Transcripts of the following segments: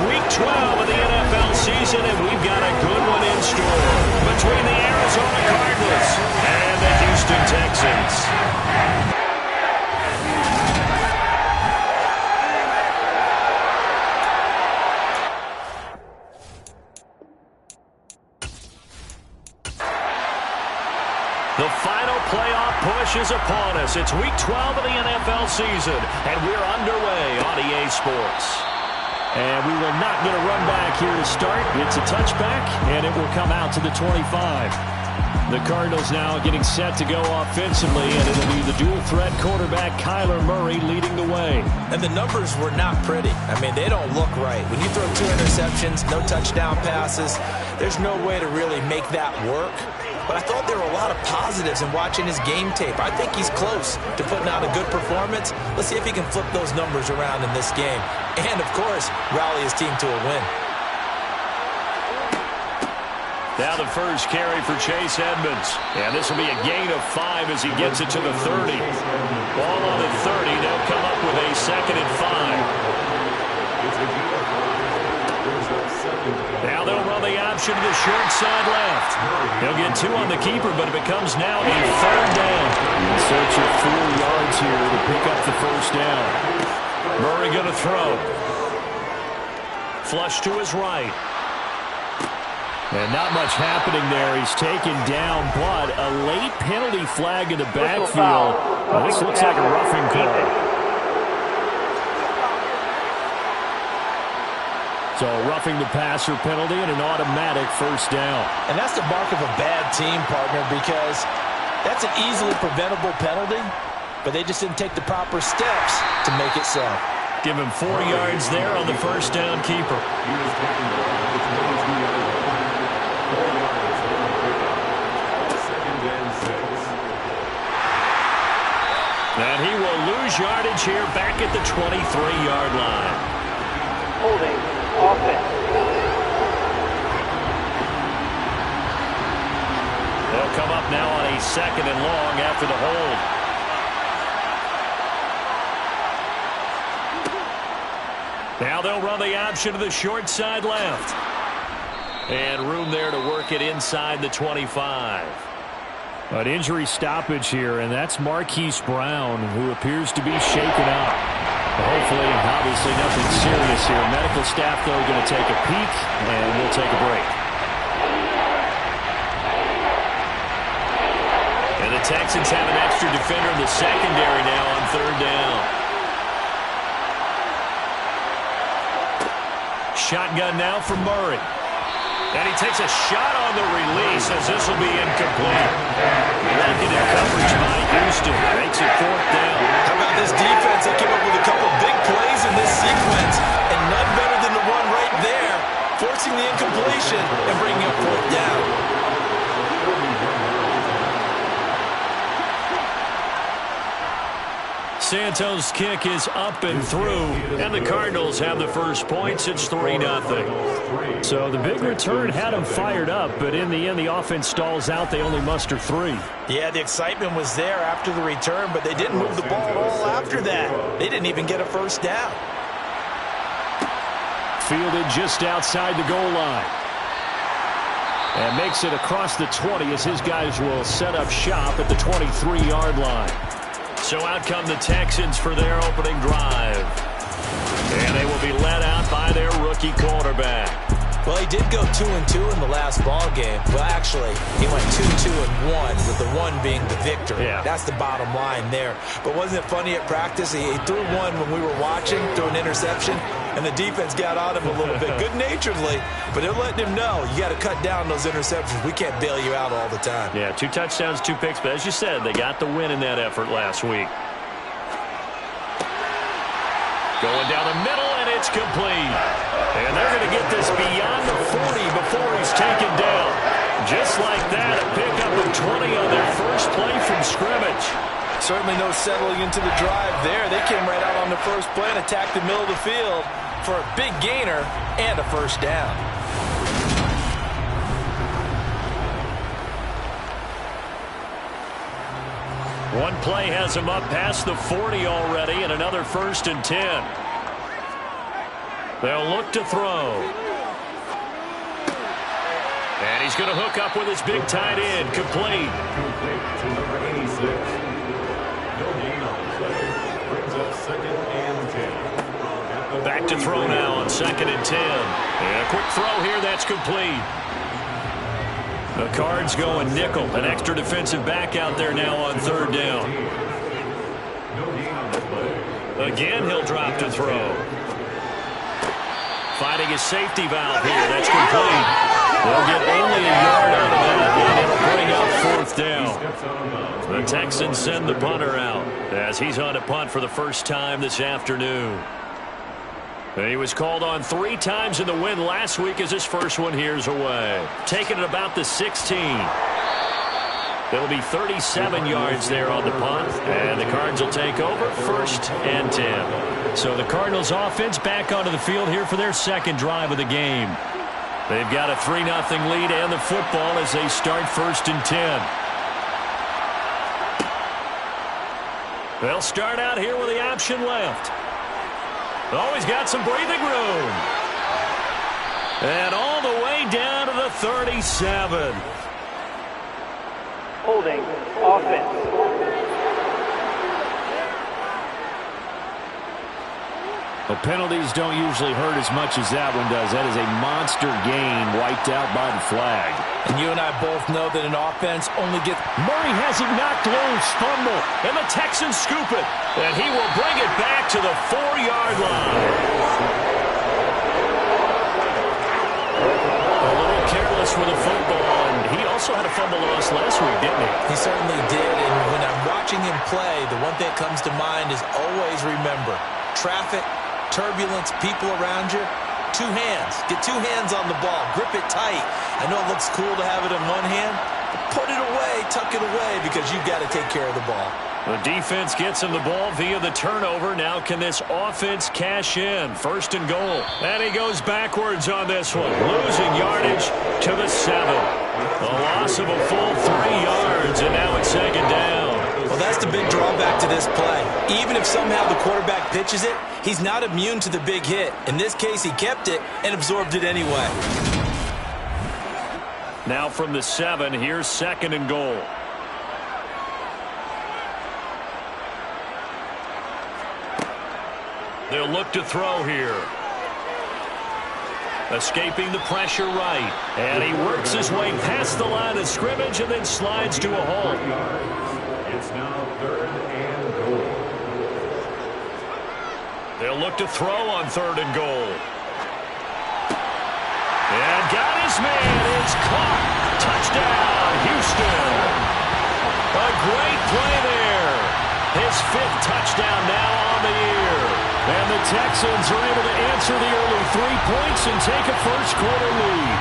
Week 12 of the NFL season, and we've got a good one in store between the Arizona Cardinals and the Houston Texans. The final playoff push is upon us. It's Week 12 of the NFL season, and we're underway on EA Sports. And we will not get a run back here to start. It's a touchback, and it will come out to the 25. The Cardinals now getting set to go offensively, and it'll be the dual-threat quarterback Kyler Murray leading the way. And the numbers were not pretty. I mean, they don't look right. When you throw 2 interceptions, no touchdown passes, there's no way to really make that work. But I thought there were a lot of positives in watching his game tape. I think he's close to putting out a good performance. Let's see if he can flip those numbers around in this game. And, of course, rally his team to a win. Now the first carry for Chase Edmonds. And this will be a gain of 5 as he gets it to the 30. Ball on the 30. They'll come up with a 2nd and 5. Now they'll run the option to the short side left. He'll get 2 on the keeper, but it becomes now a 3rd down. In search of 4 yards here to pick up the 1st down. Murray going to throw. Flush to his right. And not much happening there. He's taken down, but a late penalty flag in the backfield. Well, this looks like a roughing call. So roughing the passer penalty and an automatic 1st down. And that's the mark of a bad team, partner, because that's an easily preventable penalty, but they just didn't take the proper steps to make it so. Give him 4 yards there on the 1st down keeper. And he will lose yardage here back at the 23-yard line. Holding. Offense. They'll come up now on a 2nd and long after the hold. Now they'll run the option to the short side left. And room there to work it inside the 25. An injury stoppage here, and that's Marquise Brown, who appears to be shaken up. Hopefully, obviously, nothing serious here. Medical staff, though, going to take a peek, and we'll take a break. And the Texans have an extra defender in the secondary now on 3rd down. Shotgun now for Murray. And he takes a shot on the release as this will be incomplete. Looking at coverage by Houston. Makes it 4th down. How about this defense? They came up with a couple big plays in this sequence, and none better than the one right there, forcing the incompletion and bringing up 4th down. Santos' kick is up and through, and the Cardinals have the first points. It's 3-0. So the big return had them fired up, but in the end, the offense stalls out. They only muster 3. Yeah, the excitement was there after the return, but they didn't move the ball at all after that. They didn't even get a 1st down. Fielded just outside the goal line. And makes it across the 20 as his guys will set up shop at the 23-yard line. So out come the Texans for their opening drive. And they will be led out by their rookie quarterback. Well, he did go 2-2 in the last ball game. Well, actually, he went 2-2-1, with the 1 being the victory. Yeah. That's the bottom line there. But wasn't it funny at practice? He threw one when we were watching, threw an interception, and the defense got on him a little bit, good-naturedly. But they're letting him know, you got to cut down those interceptions. We can't bail you out all the time. Yeah, 2 touchdowns, 2 picks. But as you said, they got the win in that effort last week. Going down the middle, and it's complete. And they're going to get this beyond the 40 before he's taken down. Just like that, a pickup of 20 on their first play from scrimmage. Certainly no settling into the drive there. They came right out on the first play and attacked the middle of the field for a big gainer and a 1st down. One play has him up past the 40 already, and another 1st and 10. They'll look to throw. And he's going to hook up with his big tight end. Complete. To number 86. No gain on the play. Brings up 2nd and 10. Back to throw now on 2nd and 10. And a quick throw here. That's complete. The Cards going nickel. An extra defensive back out there now on 3rd down. Again, he'll drop to throw. Finding his safety valve here. That's complete. They'll get only a yard out of that, and it'll bring up 4th down. The Texans send the punter out as he's on a punt for the first time this afternoon. He was called on 3 times in the win last week as his first one here's away. Taking it about the 16. It'll be 37 yards there on the punt, and the Cards will take over 1st and 10. So the Cardinals offense back onto the field here for their 2nd drive of the game. They've got a 3-0 lead and the football as they start 1st and 10. They'll start out here with the option left. Oh, he's got some breathing room. And all the way down to the 37. Holding offense. The penalties don't usually hurt as much as that one does. That is a monster gain wiped out by the flag. And you and I both know that an offense only gets... Murray has it knocked loose. Fumble. And the Texans scoop it. And he will bring it back to the 4-yard line. A little careless with the football. And he also had a fumble loss last week, didn't he? He certainly did. And when I'm watching him play, the one thing that comes to mind is always remember, traffic, turbulence, people around you, 2 hands. Get 2 hands on the ball. Grip it tight. I know it looks cool to have it in one hand, but put it away, tuck it away, because you've got to take care of the ball. The defense gets him the ball via the turnover. Now can this offense cash in? 1st and goal. And he goes backwards on this one. Losing yardage to the 7. A loss of a full 3 yards, and now it's 2nd down. Well, that's the big drawback to this play. Even if somehow the quarterback pitches it, he's not immune to the big hit. In this case, he kept it and absorbed it anyway. Now from the 7, here's 2nd and goal. They'll look to throw here. Escaping the pressure right. And he works his way past the line of scrimmage and then slides to a halt. It's now 3rd and goal. They'll look to throw on 3rd and goal. And got his man. It's caught. Touchdown, Houston. A great play there. His 5th touchdown now on the year. And the Texans are able to answer the early 3 points and take a first-quarter lead.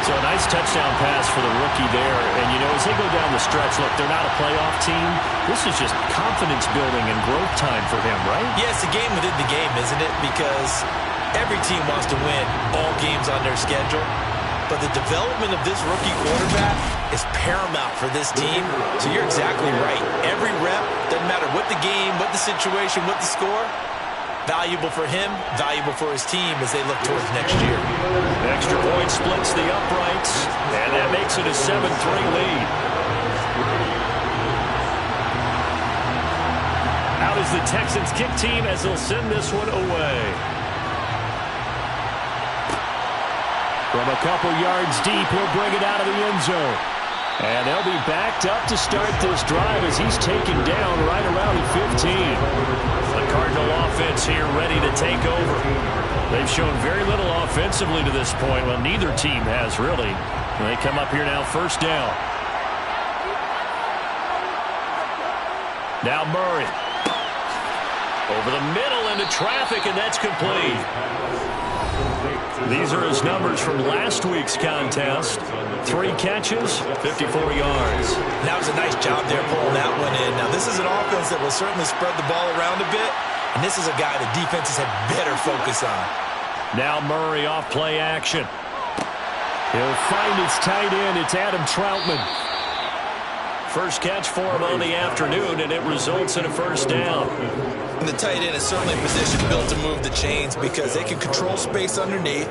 So a nice touchdown pass for the rookie there. And, you know, as they go down the stretch, look, they're not a playoff team. This is just confidence building and growth time for him, right? Yeah, it's a game within the game, isn't it? Because every team wants to win all games on their schedule. But the development of this rookie quarterback is paramount for this team. So you're exactly right. Every rep, doesn't matter what the game, what the situation, what the score, valuable for him, valuable for his team as they look towards next year. Extra point splits the uprights, and that makes it a 7-3 lead. Out is the Texans kick team as they'll send this one away. From a couple yards deep, he'll bring it out of the end zone. And they'll be backed up to start this drive as he's taken down right around the 15. The Cardinal offense here ready to take over. They've shown very little offensively to this point. Well, neither team has really. And they come up here now 1st down. Now Murray. Over the middle into traffic, and that's complete. These are his numbers from last week's contest. 3 catches, 54 yards. That was a nice job there pulling that one in. Now, this is an offense that will certainly spread the ball around a bit, and this is a guy the defenses have better focus on. Now Murray off play action. He'll find his tight end. It's Adam Troutman. first catch for him on the afternoon, and it results in a first down. And the tight end is certainly a position built to move the chains because they can control space underneath.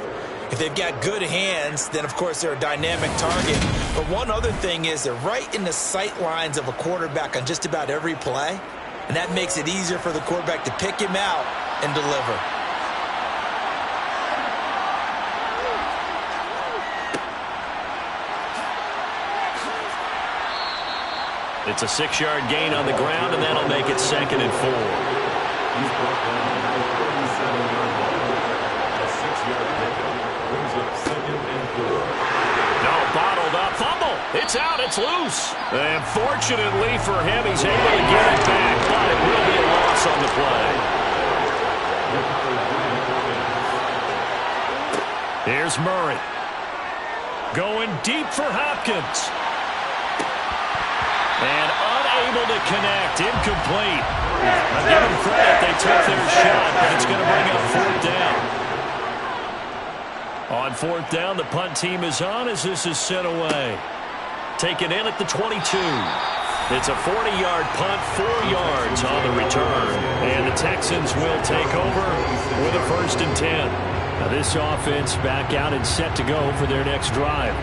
If they've got good hands, then, of course, they're a dynamic target. But one other thing is they're right in the sight lines of a quarterback on just about every play, and that makes it easier for the quarterback to pick him out and deliver. It's a 6-yard gain on the ground, and that'll make it 2nd and 4. He's brought down at the 37-yard line. A 6-yard pickup brings up 2nd and 4. No, bottled up. Fumble. It's out. It's loose. And fortunately for him, he's able to get it back, but it will be a loss on the play. Here's Murray. Going deep for Hopkins. And unable to connect. Incomplete. I give them credit. They took their shot, but it's going to bring up 4th down. On 4th down, the punt team is on as this is sent away. Taken in at the 22. It's a 40-yard punt, 4 yards on the return. And the Texans will take over with a 1st and 10. Now this offense back out and set to go for their next drive.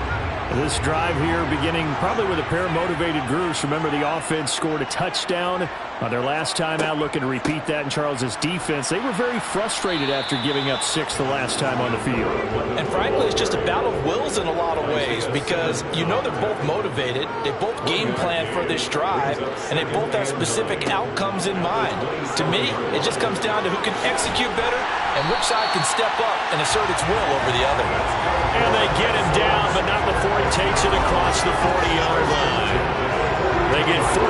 This drive here beginning probably with a pair of motivated groups. Remember, the offense scored a touchdown on their last time out, looking to repeat that in Charles's defense. They were very frustrated after giving up 6 the last time on the field. And frankly, it's just a battle of wills in a lot of ways because you know they're both motivated. They both game plan for this drive, and they both have specific outcomes in mind. To me, it just comes down to who can execute better and which side can step up and assert its will over the other. And they get him down, but not before he takes it across the 40-yard line. They get 14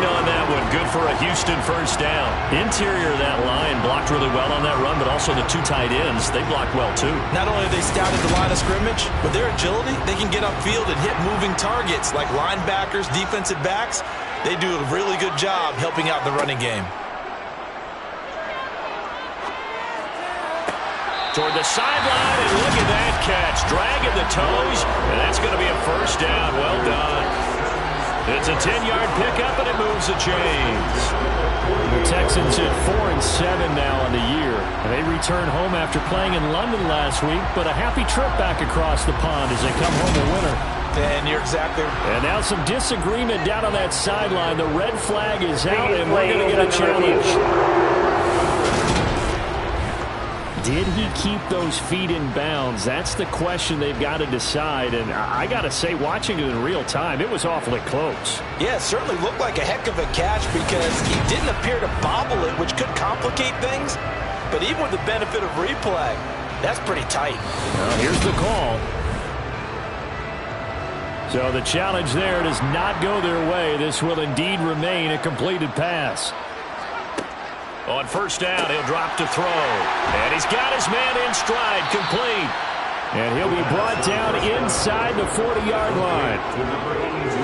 on that one. Good for a Houston 1st down. Interior of that line blocked really well on that run, but also the 2 tight ends, they blocked well too. Not only have they scouted the line of scrimmage, with their agility, they can get upfield and hit moving targets like linebackers, defensive backs. They do a really good job helping out the running game. Toward the sideline, and look at that catch. Dragging the toes, and that's going to be a 1st down. Well done. It's a 10-yard pickup, and it moves the chains. The Texans at 4-7 now on the year. They return home after playing in London last week, but a happy trip back across the pond as they come home a winner. And you're exactly right. And now some disagreement down on that sideline. The red flag is out, and we're going to get a challenge. Did he keep those feet in bounds? That's the question they've got to decide. And I got to say, watching it in real time, it was awfully close. Yeah, it certainly looked like a heck of a catch because he didn't appear to bobble it, which could complicate things. But even with the benefit of replay, that's pretty tight. Well, here's the call. So the challenge there does not go their way. This will indeed remain a completed pass. On 1st down, he'll drop to throw. And he's got his man in stride, complete. And he'll be brought down inside the 40-yard line. To number 82.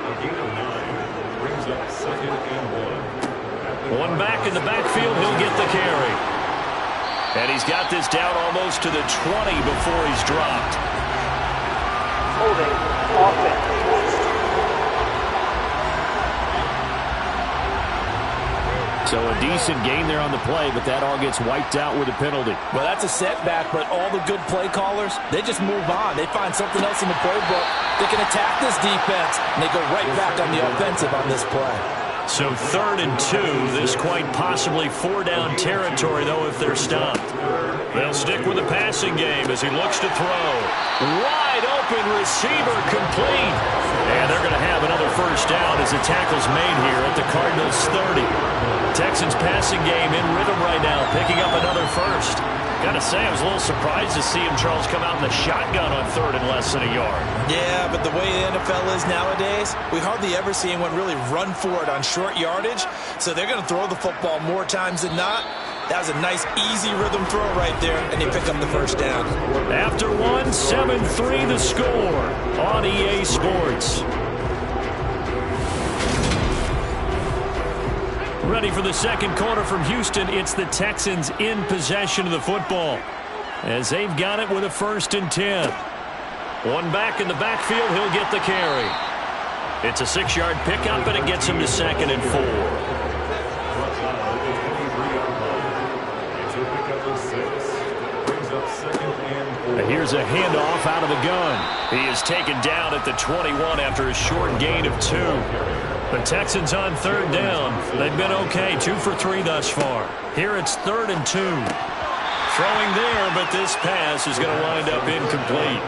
A gain of 9 brings up 2nd and 1. One back in the backfield, he'll get the carry. And he's got this down almost to the 20 before he's dropped. Holding offense. So a decent gain there on the play, but that all gets wiped out with a penalty. Well, that's a setback, but all the good play callers, they just move on. They find something else in the playbook. They can attack this defense, and they go right back on the offensive on this play. So 3rd and 2. This quite possibly 4-down territory, though, if they're stopped. They'll stick with the passing game as he looks to throw. Wide open receiver, complete. And they're going to have another 1st down as the tackle's made here at the Cardinals 30. Texans passing game in rhythm right now, picking up another 1st. Got to say, I was a little surprised to see him, Charles, come out in the shotgun on 3rd and less than a yard. Yeah, but the way the NFL is nowadays, we hardly ever see anyone really run for it on short yardage. So they're going to throw the football more times than not. That was a nice, easy rhythm throw right there, and they pick up the 1st down. After 1, 7-3 the score on EA Sports. Ready for the second quarter from Houston. It's the Texans in possession of the football as they've got it with a 1st and 10. One back in the backfield. He'll get the carry. It's a 6-yard pickup, and it gets him to 2nd and 4. And here's a handoff out of the gun. He is taken down at the 21 after a short gain of 2. The Texans on 3rd down. They've been okay, 2 for 3 thus far. Here it's 3rd and 2. Throwing there, but this pass is going to wind up incomplete.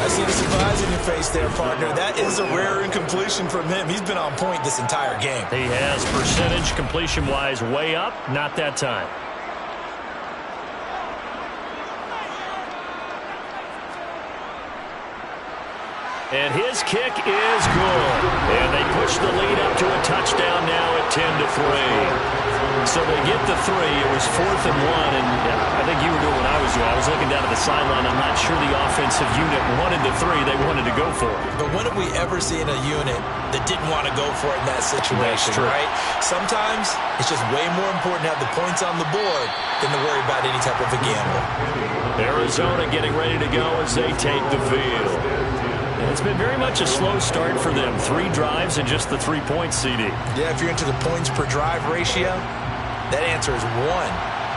I see the surprise in your face there, partner. That is a rare incompletion from him. He's been on point this entire game. He has percentage completion-wise way up, not that time. And his kick is good. And they push the lead up to a touchdown now at 10-3. So they get the 3. It was 4th and 1. And I think you were doing what I was doing. I was looking down at the sideline. I'm not sure the offensive unit wanted the 3. They wanted to go for it. But when have we ever seen a unit that didn't want to go for it in that situation, right? Sometimes it's just way more important to have the points on the board than to worry about any type of a gamble. Arizona getting ready to go as they take the field. It's been very much a slow start for them. 3 drives and just the 3 points, CD. Yeah, if you're into the points per drive ratio, that answer is 1.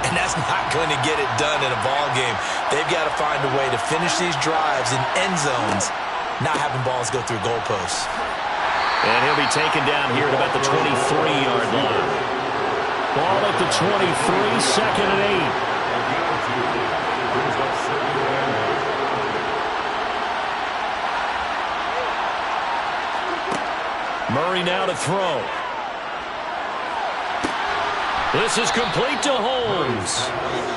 And that's not going to get it done in a ball game. They've got to find a way to finish these drives in end zones, not having balls go through goalposts. And he'll be taken down here at about the 23-yard line. Ball at the 23, 2nd and 8. Murray now to throw. This is complete to Holmes.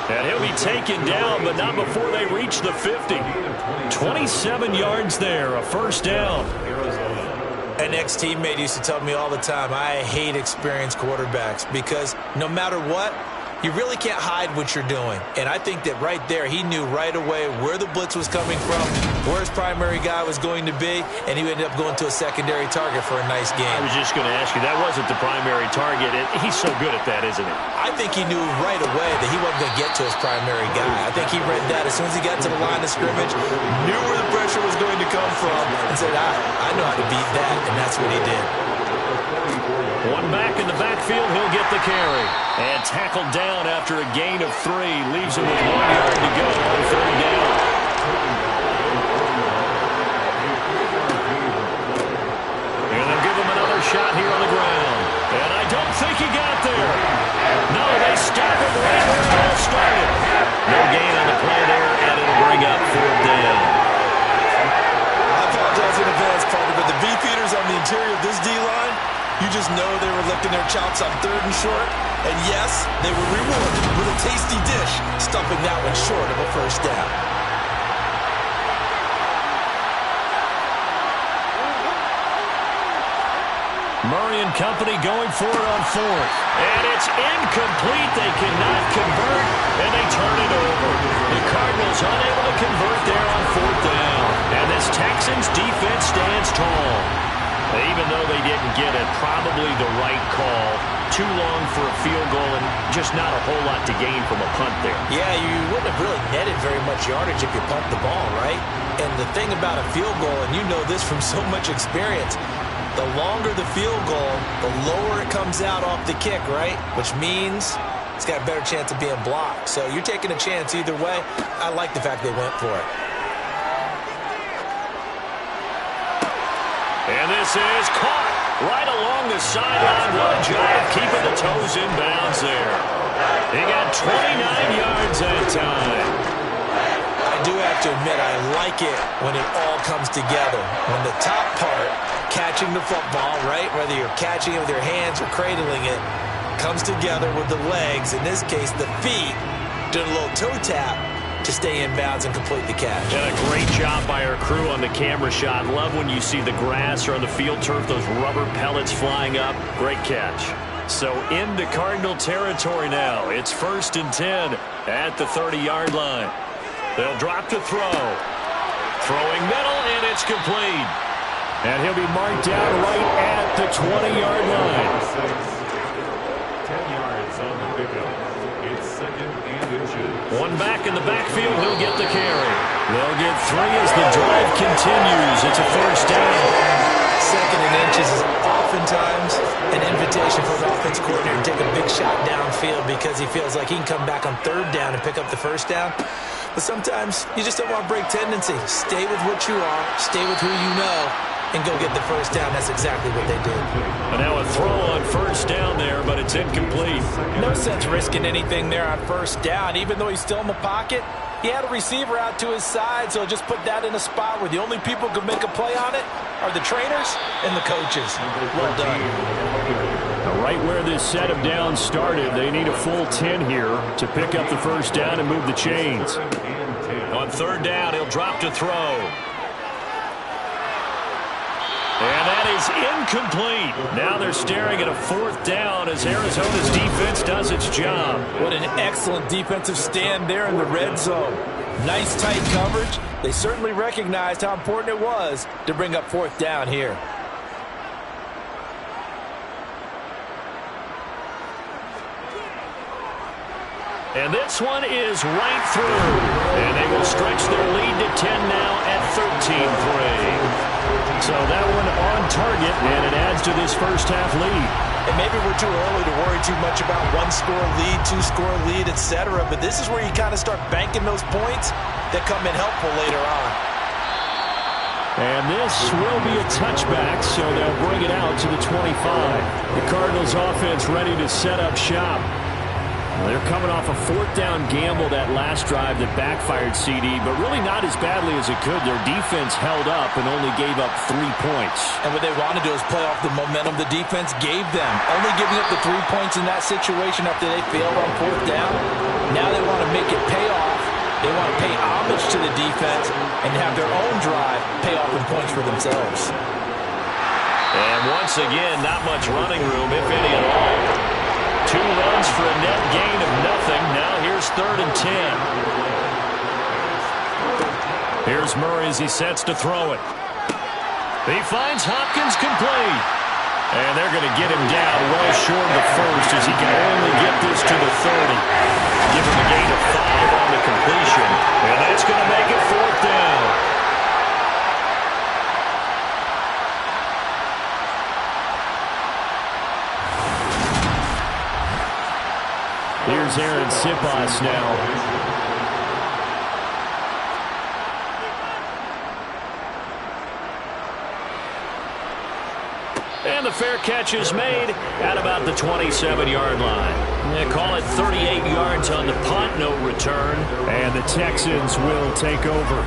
And he'll be taken down, but not before they reach the 50. 27 yards there, a 1st down. An ex-teammate used to tell me all the time, I hate experienced quarterbacks because no matter what, you really can't hide what you're doing. And I think that right there, he knew right away where the blitz was coming from, where his primary guy was going to be, and he ended up going to a secondary target for a nice game. I was just going to ask you, that wasn't the primary target. He's so good at that, isn't he? I think he knew right away that he wasn't going to get to his primary guy. I think he read that as soon as he got to the line of scrimmage, knew where the pressure was going to come from, and said, I know how to beat that, and that's what he did. One back in the backfield, he'll get the carry. And tackled down after a gain of 3. Leaves him with 1 yard to go on 3rd down. And they'll give him another shot here on the ground. And I don't think he got there. No, they stop him right where it all started. No gain on the play there, and it'll bring up 4th down. I apologize in advance, partner, but the beefeaters on the interior of this D-line, you just know they were licking their chops on 3rd and short. And yes, they were rewarded with a tasty dish, stuffing that one short of a 1st down. Murray and company going for it on 4th. And it's incomplete. They cannot convert, and they turn it over. The Cardinals unable to convert there on 4th down. And this Texans defense stands tall. Even though they didn't get it, probably the right call. Too long for a field goal and just not a whole lot to gain from a punt there. Yeah, you wouldn't have really netted very much yardage if you pumped the ball, right? And the thing about a field goal, and you know this from so much experience, the longer the field goal, the lower it comes out off the kick, right? Which means it's got a better chance of being blocked. So you're taking a chance either way. I like the fact they went for it. And this is caught right along the sideline. What a job keeping the toes in bounds there. He got 29 yards that time. I do have to admit, I like it when it all comes together. When the top part, catching the football, right, whether you're catching it with your hands or cradling it, comes together with the legs, in this case the feet, doing a little toe tap to stay in bounds and complete the catch. And a great job by our crew on the camera shot. Love when you see the grass or on the field turf, those rubber pellets flying up. Great catch. So into Cardinal territory now. It's 1st and 10 at the 30-yard line. They'll drop to throw. Throwing middle, and it's complete. And he'll be marked down right at the 20-yard line. 10 yards on the pickup. It's 2nd and inches. One back in the backfield, he'll get the carry. They'll get 3 as the drive continues. It's a first down. Second and inches is oftentimes an invitation for an offense coordinator to take a big shot downfield because he feels like he can come back on third down and pick up the first down. But sometimes you just don't want to break tendency. Stay with what you are, stay with who you know, and go get the first down. That's exactly what they did. And now a throw on first down there, but it's incomplete. No sense risking anything there on first down. Even though he's still in the pocket, he had a receiver out to his side, so just put that in a spot where the only people who can make a play on it are the trainers and the coaches. Well done. Right where this set of downs started, they need a full 10 here to pick up the first down and move the chains. On third down, he'll drop to throw. And that is incomplete. Now they're staring at a fourth down as Arizona's defense does its job. What an excellent defensive stand there in the red zone. Nice tight coverage. They certainly recognized how important it was to bring up fourth down here. And this one is right through. And they will stretch their lead to 10 now at 13-3. So that one on target, and it adds to this first-half lead. And maybe we're too early to worry too much about one-score lead, two-score lead, etc. But this is where you kind of start banking those points that come in helpful later on. And this will be a touchback, so they'll bring it out to the 25. The Cardinals offense ready to set up shop. They're coming off a fourth down gamble that last drive that backfired CD, but really not as badly as it could. Their defense held up and only gave up 3 points. And what they want to do is play off the momentum the defense gave them. Only giving up the 3 points in that situation after they failed on fourth down. Now they want to make it pay off. They want to pay homage to the defense and have their own drive pay off in points for themselves. And once again, not much running room, if any at all. 2 runs for a net gain of nothing. Now here's 3rd and 10. Here's Murray as he sets to throw it. He finds Hopkins complete. And they're going to get him down well short of the first as he can only get this to the 30. Give him a gain of 5 on the completion. And that's going to make it 4th down. Here's Aaron Sipas now. And the fair catch is made at about the 27-yard line. They call it 38 yards on the punt, no return. And the Texans will take over.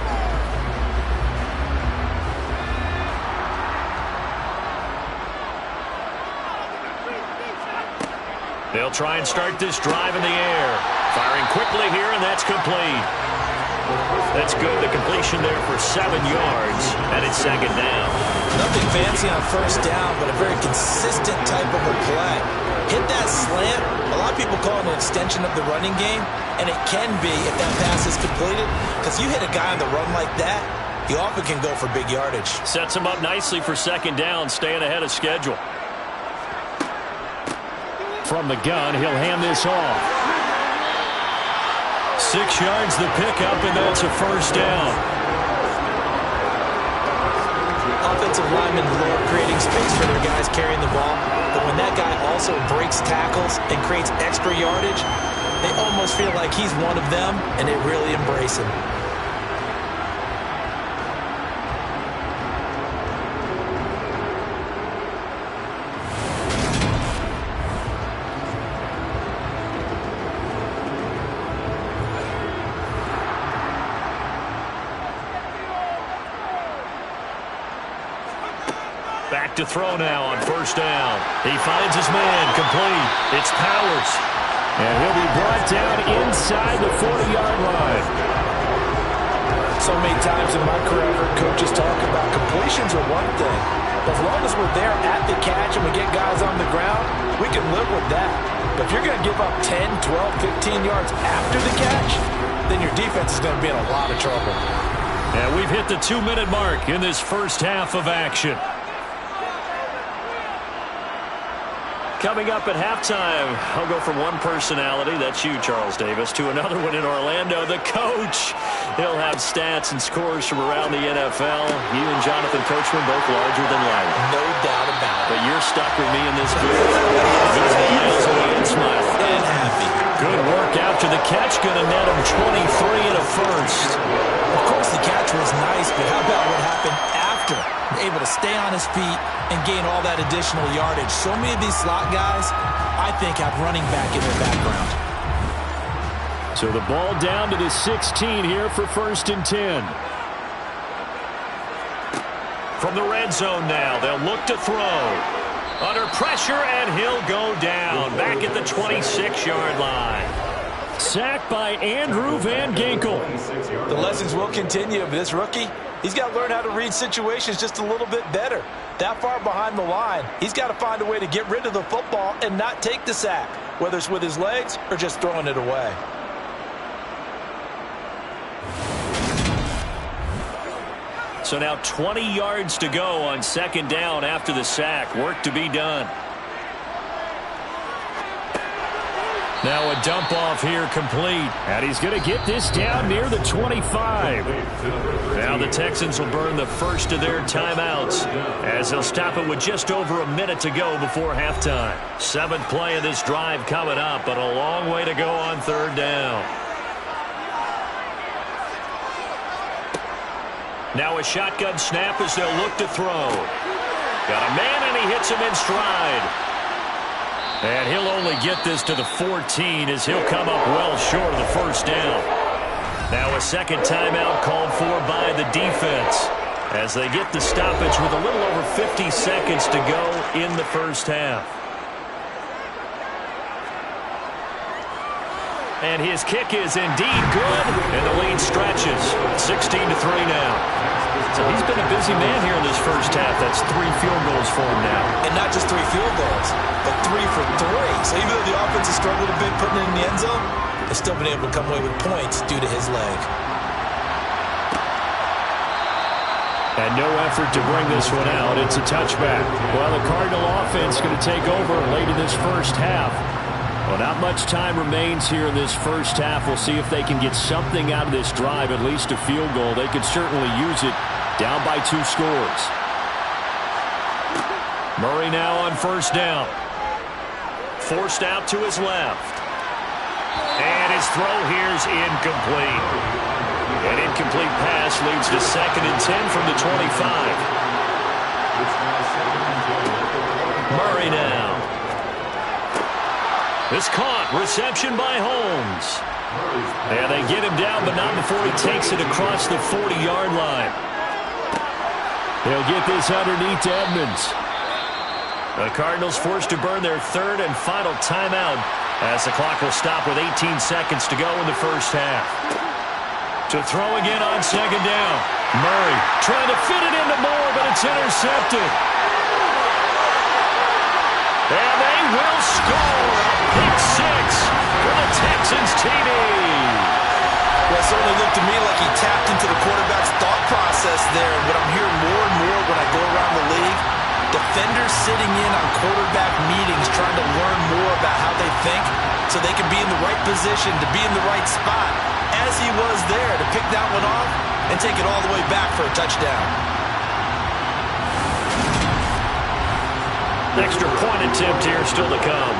They'll try and start this drive in the air. Firing quickly here, and that's complete. That's good. The completion there for 7 yards, and it's 2nd down. Nothing fancy on first down, but a very consistent type of a play. Hit that slant. A lot of people call it an extension of the running game, and it can be if that pass is completed, because you hit a guy on the run like that, he often can go for big yardage. Sets him up nicely for 2nd down, staying ahead of schedule. From the gun, he'll hand this off. 6 yards the pickup, and that's a first down. Offensive linemen love creating space for their guys carrying the ball, but when that guy also breaks tackles and creates extra yardage, they almost feel like he's one of them, and they really embrace him. Back to throw now on first down. He finds his man, complete. It's Powers. And he'll be brought down inside the 40-yard line. So many times in my career, I've heard coaches talk about completions are one thing. But as long as we're there at the catch and we get guys on the ground, we can live with that. But if you're going to give up 10, 12, 15 yards after the catch, then your defense is going to be in a lot of trouble. And we've hit the 2-minute mark in this first half of action. Coming up at halftime, I'll go from one personality, that's you, Charles Davis, to another one in Orlando, the coach. He'll have stats and scores from around the NFL. You and Jonathan Coachman both larger than life. No doubt about it. But you're stuck with me in this booth. Visible miles away and smiling. And happy. Good work after the catch. Going to net him 23 and a first. Of course, the catch was nice, but how about what happened after? Able to stay on his feet and gain all that additional yardage. So many of these slot guys, I think, have running back in their background. So the ball down to the 16 here for 1st and 10. From the red zone now, they'll look to throw. Under pressure, and he'll go down. Back at the 26-yard line. Sacked by Andrew Van Ginkel. The lessons will continue of this rookie. He's got to learn how to read situations just a little bit better. That far behind the line, he's got to find a way to get rid of the football and not take the sack, whether it's with his legs or just throwing it away. So now 20 yards to go on 2nd down after the sack. Work to be done. Now a dump off here complete. And he's going to get this down near the 25. Now the Texans will burn the first of their timeouts as they'll stop it with just over a minute to go before halftime. 7th play of this drive coming up, but a long way to go on 3rd down. Now a shotgun snap as they'll look to throw. Got a man, and he hits him in stride. And he'll only get this to the 14 as he'll come up well short of the 1st down. Now a 2nd timeout called for by the defense as they get the stoppage with a little over 50 seconds to go in the 1st half. And his kick is indeed good, and the lead stretches. 16-3 now. So he's been a busy man here in this 1st half. That's 3 field goals for him now. And not just 3 field goals, but 3 for 3. So even though the offense has struggled a bit putting it in the end zone, they've still been able to come away with points due to his leg. And no effort to bring this one out. It's a touchback. Well, the Cardinal offense going to take over late in this 1st half. Well, not much time remains here in this 1st half. We'll see if they can get something out of this drive, at least a field goal. They could certainly use it. Down by 2 scores. Murray now on 1st down. Forced out to his left. And his throw here's incomplete. An incomplete pass leads to 2nd and 10 from the 25. Murray now. It's caught. Reception by Holmes. And they get him down, but not before he takes it across the 40-yard line. They'll get this underneath to Edmonds. The Cardinals forced to burn their 3rd and final timeout as the clock will stop with 18 seconds to go in the 1st half. To throw again on 2nd down. Murray trying to fit it into Moore, but it's intercepted. And they will score a pick 6 for the Texans TV. Well, it certainly looked to me like he tapped into the quarterback's thought process there. And what I'm hearing more and more when I go around the league, defenders sitting in on quarterback meetings trying to learn more about how they think so they can be in the right position to be in the right spot, as he was there to pick that one off and take it all the way back for a touchdown. Extra point attempt here still to come.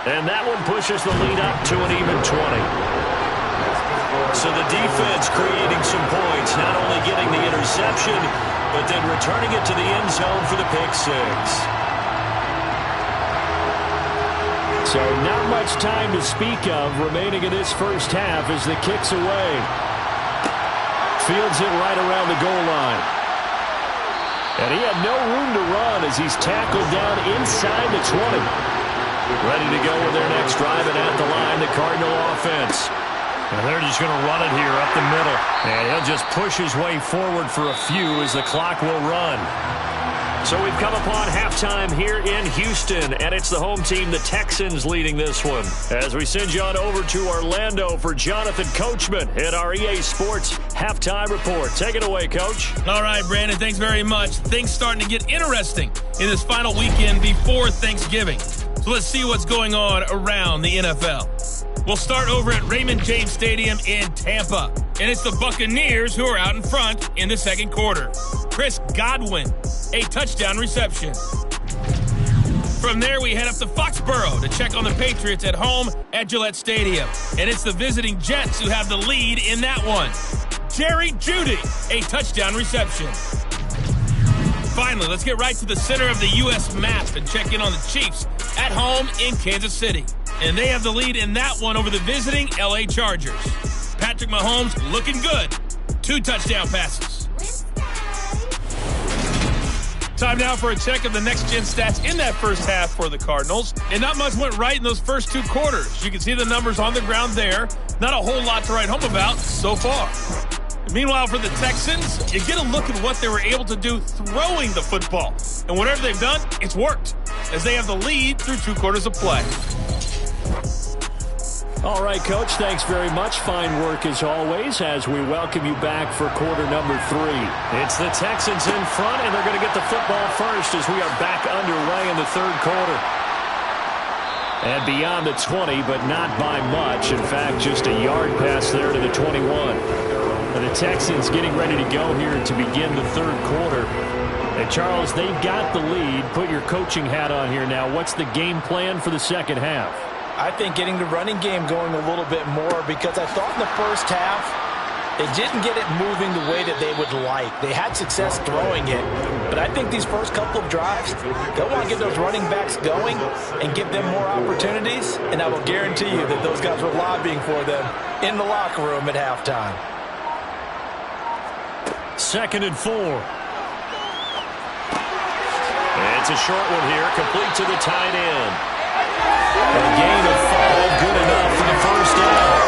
And that one pushes the lead up to an even 20. So the defense creating some points, not only getting the interception, but then returning it to the end zone for the pick 6. So not much time to speak of remaining in this 1st half as the kick's away. Fields it right around the goal line. And he had no room to run as he's tackled down inside the 20. Ready to go with their next drive, and at the line, the Cardinal offense. And they're just going to run it here up the middle. And he'll just push his way forward for a few as the clock will run. So we've come upon halftime here in Houston, and it's the home team, the Texans, leading this one. As we send you on over to Orlando for Jonathan Coachman at our EA Sports Halftime Report. Take it away, Coach. All right, Brandon, thanks very much. Things starting to get interesting in this final weekend before Thanksgiving. So let's see what's going on around the NFL. We'll start over at Raymond James Stadium in Tampa. And it's the Buccaneers who are out in front in the second quarter. Chris Godwin, a touchdown reception. From there, we head up to Foxborough to check on the Patriots at home at Gillette Stadium. And it's the visiting Jets who have the lead in that one. Jerry Jeudy, a touchdown reception. Finally, let's get right to the center of the U.S. map and check in on the Chiefs at home in Kansas City. And they have the lead in that one over the visiting L.A. Chargers. Patrick Mahomes looking good. 2 touchdown passes. Time now for a check of the next-gen stats in that first half for the Cardinals. And not much went right in those first 2 quarters. You can see the numbers on the ground there. Not a whole lot to write home about so far. Meanwhile, for the Texans, you get a look at what they were able to do throwing the football. And whatever they've done, it's worked, as they have the lead through 2 quarters of play. All right, Coach, thanks very much. Fine work as always as we welcome you back for quarter number 3. It's the Texans in front, and they're going to get the football first as we are back underway in the third quarter. And beyond the 20, but not by much. In fact, just a yard pass there to the 21. And the Texans getting ready to go here to begin the third quarter. And, Charles, they've got the lead. Put your coaching hat on here now. What's the game plan for the second half? I think getting the running game going a little bit more, because I thought in the first half they didn't get it moving the way that they would like. They had success throwing it, but I think these first couple of drives, they'll want to get those running backs going and give them more opportunities, and I will guarantee you that those guys were lobbying for them in the locker room at halftime. 2nd and 4. It's a short one here, complete to the tight end. A gain of 5, good enough for the first down.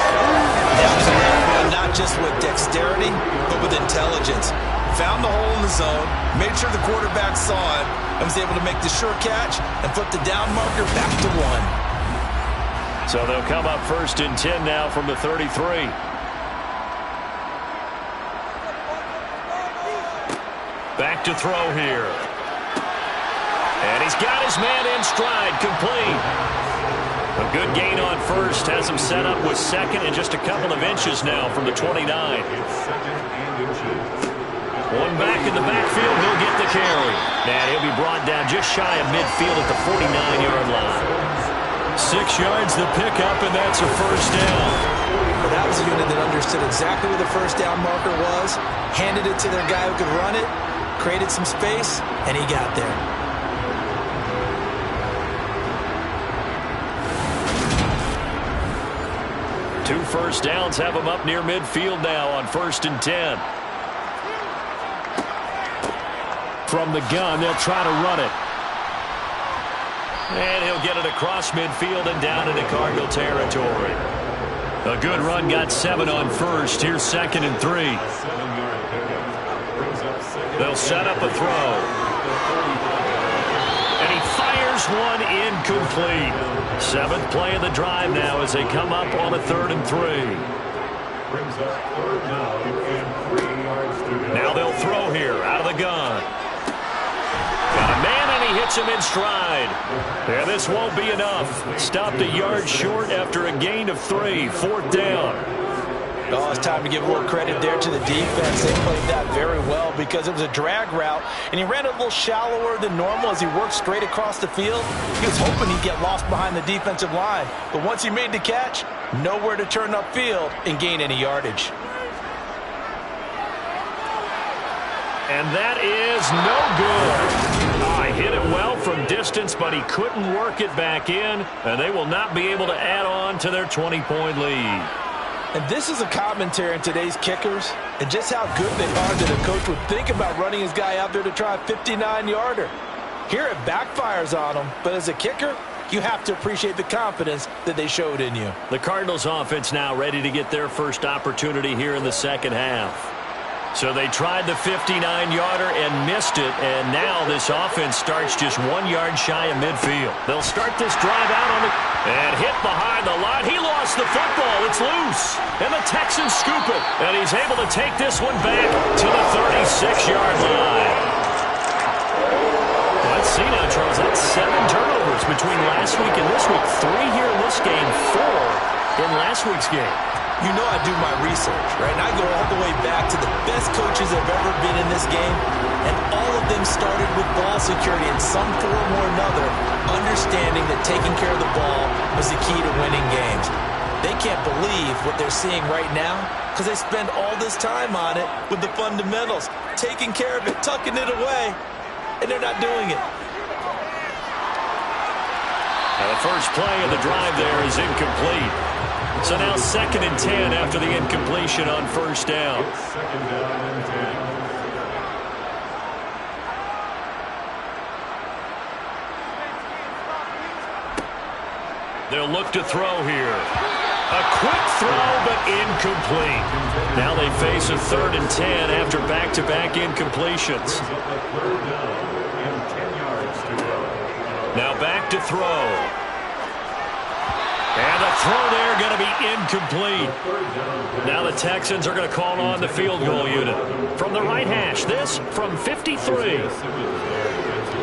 That was a run not just with dexterity, but with intelligence. Found the hole in the zone, made sure the quarterback saw it, and was able to make the sure catch and flip the down marker back to 1. So they'll come up 1st and 10 now from the 33. Back to throw here. And he's got his man in stride, complete. A good gain on first, has him set up with 2nd and just a couple of inches now from the 29. One back in the backfield, he'll get the carry. And he'll be brought down just shy of midfield at the 49-yard line. 6 yards the pickup, and that's a first down. Well, that was a unit that understood exactly where the first down marker was, handed it to their guy who could run it, created some space, and he got there. Two first downs have him up near midfield now on 1st and 10. From the gun, they'll try to run it. And he'll get it across midfield and down into Cardinal territory. A good run, got 7 on first. Here's 2nd and 3. They'll set up a throw. And he fires one incomplete. 7th play of the drive now as they come up on a 3rd and 3. Now they'll throw here out of the gun. Got a man, and he hits him in stride. Yeah, this won't be enough. Stopped a yard short after a gain of 3. 4th down. Oh, it's time to give a little credit there to the defense. They played that very well because it was a drag route, and he ran a little shallower than normal as he worked straight across the field. He was hoping he'd get lost behind the defensive line, but once he made the catch, nowhere to turn upfield and gain any yardage. And that is no good. Oh, he hit it well from distance, but he couldn't work it back in, and they will not be able to add on to their 20-point lead. And this is a commentary on today's kickers and just how good they are that a coach would think about running his guy out there to try a 59-yarder. Here it backfires on him, but as a kicker, you have to appreciate the confidence that they showed in you. The Cardinals offense now ready to get their first opportunity here in the second half. So they tried the 59-yarder and missed it, and now this offense starts just 1 yard shy of midfield. They'll start this drive out on the... and hit behind the line. He lost the football. It's loose. And the Texans scoop it. And he's able to take this one back to the 36-yard line. Let's see now, Charles. That's 7 turnovers between last week and this week. 3 here in this game, 4 in last week's game. You know I do my research, right? And I go all the way back to the best coaches that have ever been in this game, and all of them started with ball security in some form or another, understanding that taking care of the ball was the key to winning games. They can't believe what they're seeing right now because they spend all this time on it with the fundamentals, taking care of it, tucking it away, and they're not doing it. Now the first play of the drive there is incomplete. So now 2nd and 10 after the incompletion on first down. It's 2nd down and 10. They'll look to throw here. A quick throw, but incomplete. Now they face a 3rd and 10 after back-to-back incompletions. Now back to throw. And the throw there going to be incomplete. Now the Texans are going to call on the field goal unit. From the right hash, this from 53.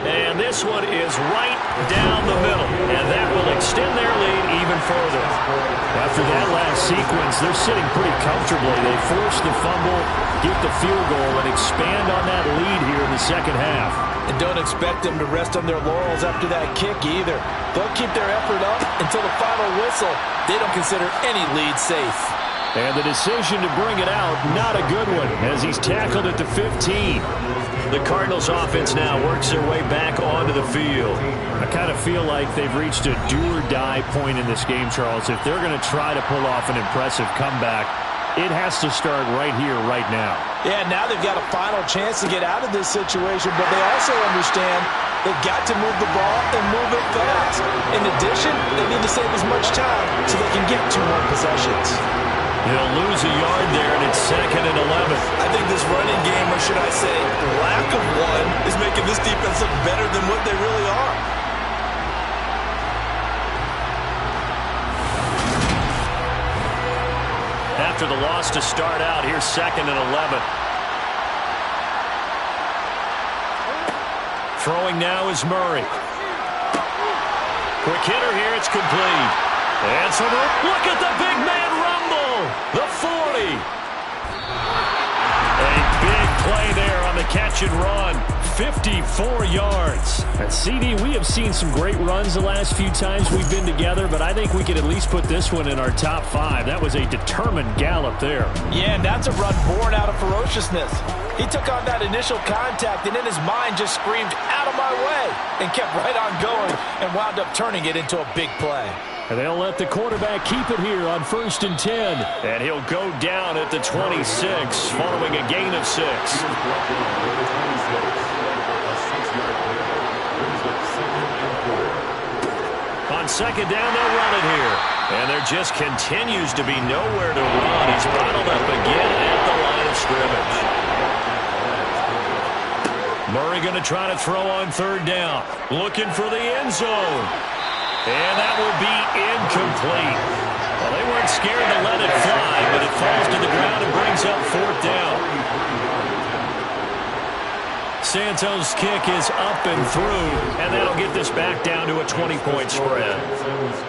And this one is right down the middle. And that will extend their lead even further. After that last sequence, they're sitting pretty comfortably. They force the fumble, get the field goal, and expand on that lead here in the second half. And don't expect them to rest on their laurels after that kick either. They'll keep their effort up until the final whistle. They don't consider any lead safe. And the decision to bring it out, not a good one, as he's tackled at the 15. The Cardinals offense now works their way back onto the field. I kind of feel like they've reached a do-or-die point in this game, Charles. If they're going to try to pull off an impressive comeback, it has to start right here, right now. Yeah, now they've got a final chance to get out of this situation, but they also understand they've got to move the ball and move it fast. In addition, they need to save as much time so they can get 2 more possessions. He'll lose a yard there, and it's 2nd and 11. I think this running game, or should I say lack of one, is making this defense look better than what they really are. After the loss to start out, here's 2nd and 11. Throwing now is Murray. Quick hitter here, it's complete. And so look at the big man rumble. The 40. A big play there on the catch and run. 54 yards. At CD, we have seen some great runs the last few times we've been together, but I think we could at least put this one in our top 5. That was a determined gallop there. Yeah, and that's a run born out of ferociousness. He took on that initial contact and in his mind just screamed, "Out of my way," and kept right on going and wound up turning it into a big play. And they'll let the quarterback keep it here on 1st and 10. And he'll go down at the 26 following a gain of 6. On 2nd down, they'll run it here. And there just continues to be nowhere to run. He's bottled up again at the line of scrimmage. Murray going to try to throw on 3rd down. Looking for the end zone. And that will be incomplete. Well, they weren't scared to let it fly, but it falls to the ground and brings up 4th down. Santos' kick is up and through, and that'll get this back down to a 20-point spread.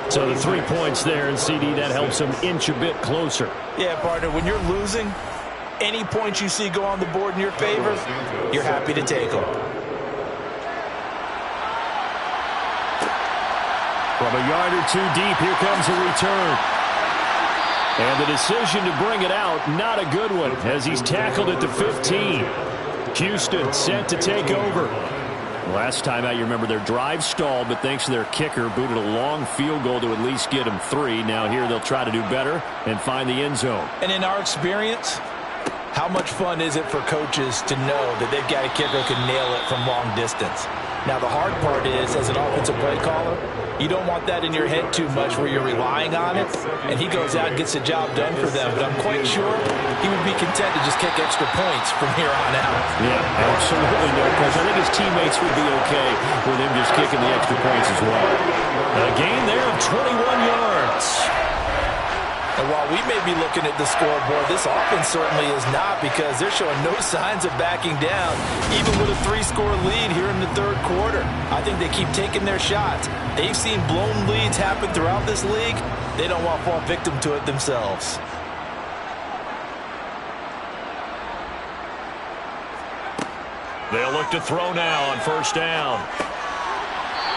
So the 3 points there, and CD, that helps them inch a bit closer. Yeah, partner, when you're losing, any points you see go on the board in your favor, you're happy to take them. From a yard or 2 deep, here comes a return. And the decision to bring it out, not a good one, as he's tackled at the 15. Houston set to take over. Last time out, you remember their drive stalled, but thanks to their kicker, booted a long field goal to at least get them 3. Now here they'll try to do better and find the end zone. And in our experience, how much fun is it for coaches to know that they've got a kicker who can nail it from long distance? Now, the hard part is, as an offensive play caller, you don't want that in your head too much where you're relying on it, and he goes out and gets the job done for them. But I'm quite sure he would be content to just kick extra points from here on out. Yeah, absolutely no question. I think his teammates would be okay with him just kicking the extra points as well. A gain there of 21 yards. And while we may be looking at the scoreboard, this offense certainly is not, because they're showing no signs of backing down, even with a 3-score lead here in the third quarter. I think they keep taking their shots. They've seen blown leads happen throughout this league. They don't want to fall victim to it themselves. They'll look to throw now on first down.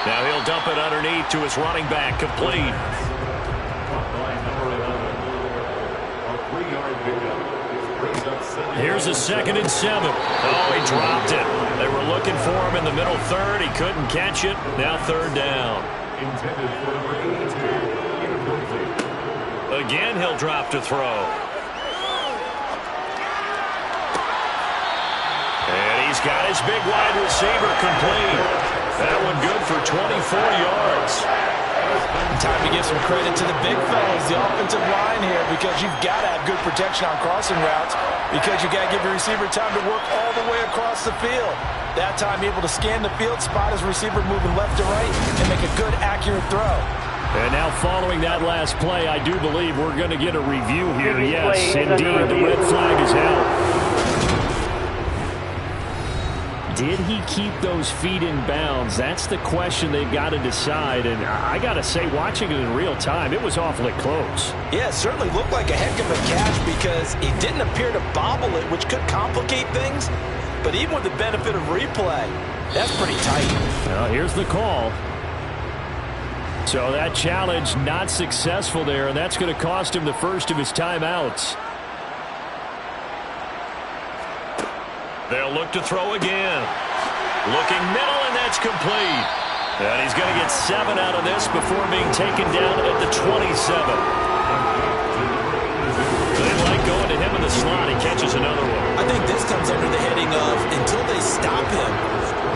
Now he'll dump it underneath to his running back, complete. Here's a 2nd and 7. Oh, he dropped it. They were looking for him in the middle third. He couldn't catch it. Now 3rd down. Again, he'll drop to throw. And he's got his big wide receiver complete. That one good for 24 yards. Time to give some credit to the big fellas, the offensive line here, because you've got to have good protection on crossing routes, because you got to give your receiver time to work all the way across the field. That time able to scan the field, spot his receiver moving left to right, and make a good, accurate throw. And now following that last play, I do believe we're going to get a review here. Yes, indeed, the red flag is out. Did he keep those feet in bounds? That's the question they've got to decide. And I got to say, watching it in real time, it was awfully close. Yeah, it certainly looked like a heck of a catch, because he didn't appear to bobble it, which could complicate things. But even with the benefit of replay, that's pretty tight. Well, here's the call. So that challenge not successful there, and that's going to cost him the first of his timeouts. They'll look to throw again. Looking middle, and that's complete. And he's going to get 7 out of this before being taken down at the 27. They like going to him in the slot. He catches another one. I think this comes under the heading of, until they stop him,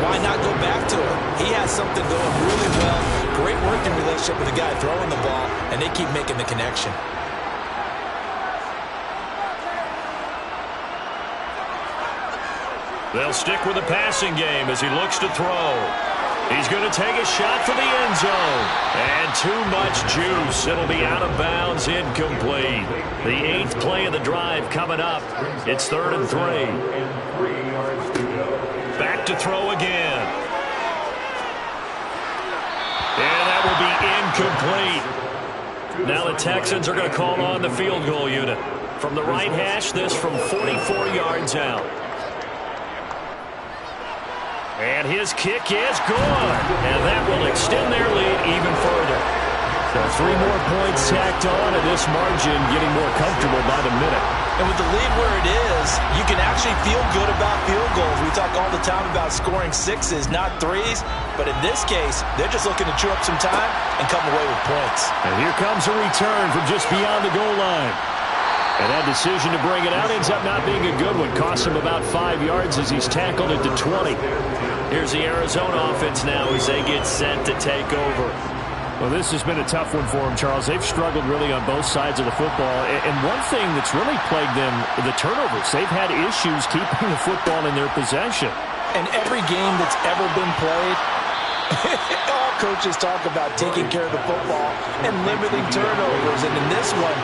why not go back to him? He has something going really well. Great working relationship with the guy throwing the ball, and they keep making the connection. They'll stick with the passing game as he looks to throw. He's going to take a shot for the end zone. And too much juice. It'll be out of bounds, incomplete. The 8th play of the drive coming up. It's 3rd and 3. Back to throw again. And that will be incomplete. Now the Texans are going to call on the field goal unit. From the right hash, this from 44 yards out. And his kick is good. And that will extend their lead even further. So 3 more points tacked on, and this margin getting more comfortable by the minute. And with the lead where it is, you can actually feel good about field goals. We talk all the time about scoring 6s, not 3s. But in this case, they're just looking to chew up some time and come away with points. And here comes a return from just beyond the goal line. And that decision to bring it out ends up not being a good one. Costs him about 5 yards as he's tackled at the 20. Here's the Arizona offense now as they get set to take over. Well, this has been a tough one for them, Charles. They've struggled really on both sides of the football. And one thing that's really plagued them, the turnovers. They've had issues keeping the football in their possession. And every game that's ever been played, all coaches talk about taking care of the football and limiting turnovers. And in this one,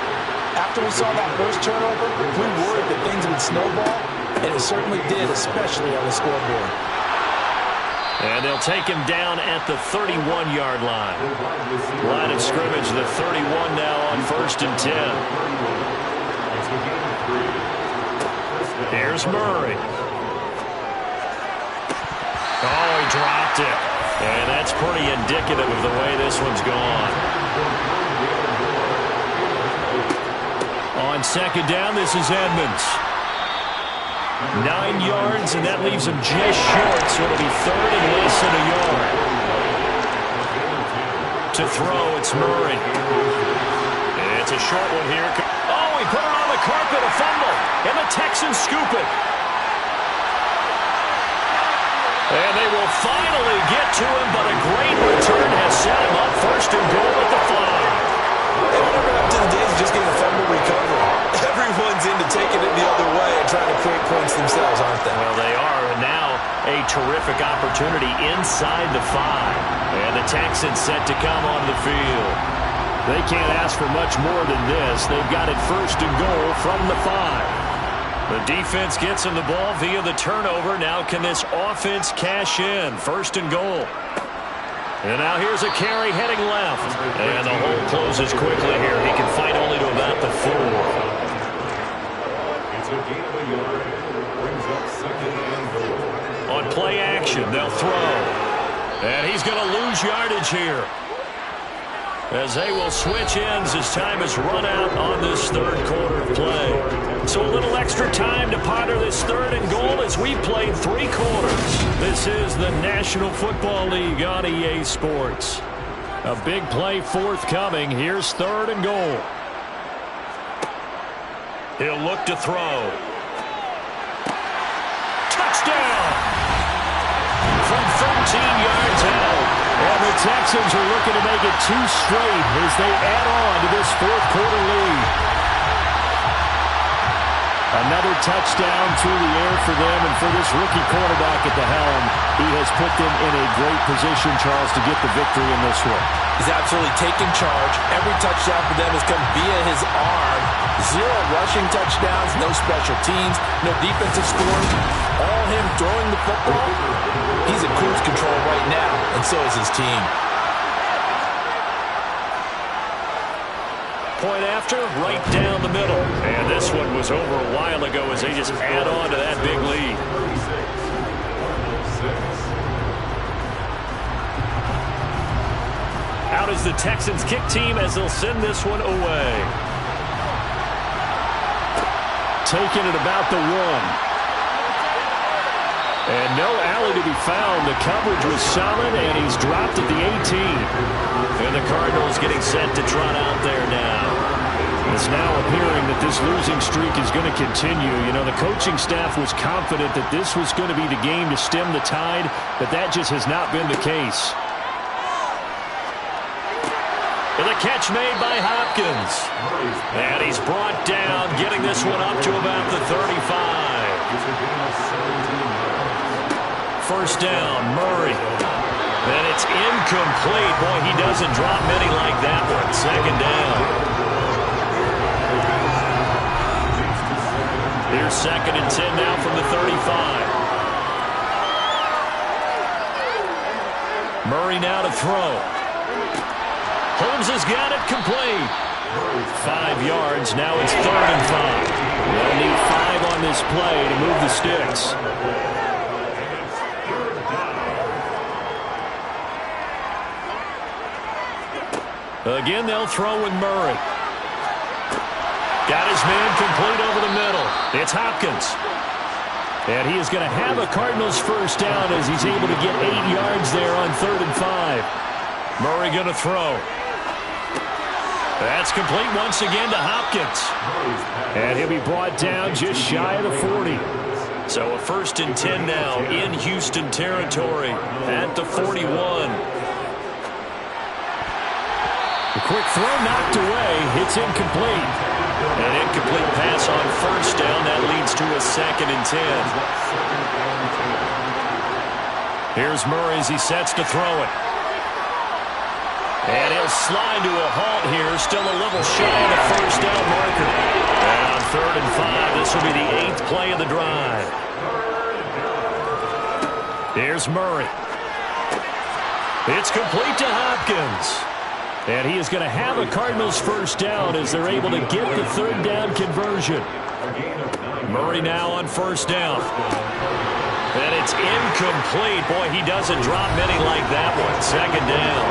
after we saw that first turnover, we worried that things would snowball, and it certainly did, especially on the scoreboard. And they'll take him down at the 31-yard line. Line of scrimmage, the 31 now on 1st and 10. Here's Murray. Oh, he dropped it. And that's pretty indicative of the way this one's gone. On 2nd down, this is Edmonds. 9 yards, and that leaves him just short, so it'll be 3rd and less than a yard. To throw, it's Murray. It's a short one here. Oh, he put it on the carpet, a fumble, and the Texans scoop it. And they will finally get to him, but a great return has set him up first and goal at the 5. Hey, whatever happened to the days of just getting a fumble recovery? Everyone's into taking it the other way and trying to create points themselves, aren't they? Well, they are, and now a terrific opportunity inside the 5. And the Texans set to come onto the field. They can't ask for much more than this. They've got it first and goal from the 5. The defense gets him the ball via the turnover. Now can this offense cash in? First and goal. And now here's a carry heading left. And the hole closes quickly here. He can fight only to about the 4. It's a gain of a yard. Brings up second and goal. On play action, they'll throw. And he's going to lose yardage here, as they will switch ends as time has run out on this third quarter of play. So a little extra time to ponder this third and goal as we played 3 quarters. This is the National Football League on EA Sports. A big play forthcoming. Here's third and goal. He'll look to throw. Touchdown! From 13 yards out. And the Texans are looking to make it 2 straight as they add on to this fourth quarter lead. Another touchdown through the air for them, and for this rookie quarterback at the helm, he has put them in a great position, Charles, to get the victory in this one. He's absolutely taken charge. Every touchdown for them has come via his arm. 0 rushing touchdowns, no special teams, no defensive scoring. All him throwing the football. He's in cruise control right now, and so is his team. Point after, right down the middle. And this one was over a while ago as they just add on to that big lead. Out is the Texans kick team as they'll send this one away. Taking it about the 1. And no alley to be found. The coverage was solid, and he's dropped at the 18. And the Cardinals getting set to trot out there now. It's now appearing that this losing streak is going to continue. You know, the coaching staff was confident that this was going to be the game to stem the tide, but that just has not been the case. And the catch made by Hopkins. And he's brought down, getting this one up to about the 35. First down, Murray. And it's incomplete. Boy, he doesn't drop many like that one. Second down. Here's second and 10 now from the 35. Murray now to throw. Holmes has got it complete. 5 yards. Now it's third and 5. They'll need 5 on this play to move the sticks. Again, they'll throw with Murray. Got his man complete over the middle. It's Hopkins. And he is going to have a Cardinals first down as he's able to get 8 yards there on third and 5. Murray going to throw. That's complete once again to Hopkins. And he'll be brought down just shy of the 40. So a first and 10 now in Houston territory at the 41. The quick throw knocked away. It's incomplete. An incomplete pass on first down. That leads to a second and 10. Here's Murray as he sets to throw it. And he'll slide to a halt here. Still a little shy of the first down marker. And on third and 5, this will be the 8th play of the drive. Here's Murray. It's complete to Hopkins. And he is going to have a Cardinals first down as they're able to get the third down conversion. Murray now on first down. And it's incomplete. Boy, he doesn't drop many like that one. Second down.